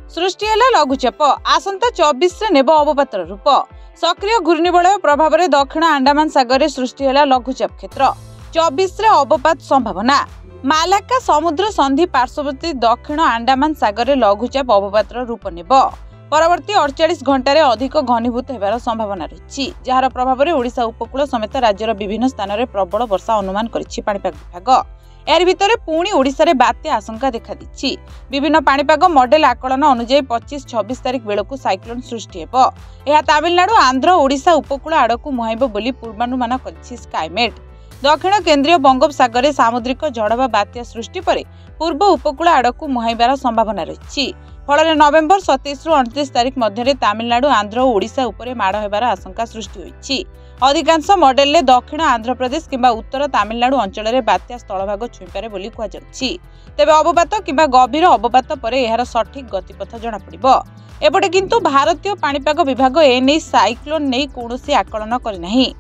सृष्टि है लघुचाप आसंता 24 रे नेब अवपातर रूप। सक्रिय घूर्णिबलय प्रभाव में दक्षिण अंडमान सागर में सृष्टि है लघुचाप क्षेत्र। 24 रे अवपात संभावना। मालाक्का समुद्र संधि पार्श्ववर्ती दक्षिण अंडमान सागर में लघुचाप अवपातर रूप नेब। परवर्ती 48 घंटे अधिक घनीभूत होबार संभावना रही, जार प्रभाव में ओडिशा उपकूल समेत राज्यर विभिन्न स्थान में प्रबल वर्षा अनुमान करिछि पाणीपाग विभाग। यार भितर पुणी ओडिशा रे बात्या आशंका देखा दिछि। विभिन्न पाणीपाग मॉडल आकलन अनुसार 25-26 तारिख बेलू साइक्लोन सृष्टि हेब। यह तमिलनाडु आंध्र ओडिशा उपकूल आड़क मुहाइब बोली पूर्वानुमान करिछि स्काईमेट। दक्षिण केंद्रीय बंगोपसागर सामुद्रिक झड़ बात्या सृष्टि पर पूर्व उपकूल आड़क मुहाइबार संभावना रही। फल नवेम्बर 27 ରୁ 29 तारिख मध्य तमिलनाडु आंध्र और ओडिशा उपरे माड़ होबार आशंका सृष्टि होइछि। अधिकांश मॉडल में दक्षिण आंध्र प्रदेश किंबा उत्तर तमिलनाडु अंचल में बात्या स्थलभाग छुईपारे बोली कहुछि। तेबे अवपात किंबा गभीर अवपात पर यार सठिक गतिपथ जना पड़िबो। एपटे किंतु भारतीय पाणीपाग विभाग एने साइक्लोन नहीं कौनसी आकलन करिनाही।